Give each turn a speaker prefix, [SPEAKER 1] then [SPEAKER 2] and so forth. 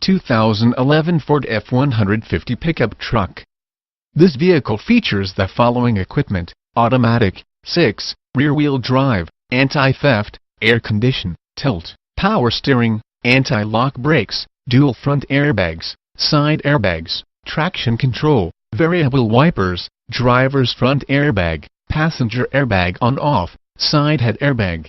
[SPEAKER 1] 2011 Ford F-150 pickup truck. This vehicle features the following equipment: automatic, 6, rear-wheel drive, anti-theft, air condition, tilt, power steering, anti-lock brakes, dual front airbags, side airbags, traction control, variable wipers, driver's front airbag, passenger airbag on-off, side head airbag,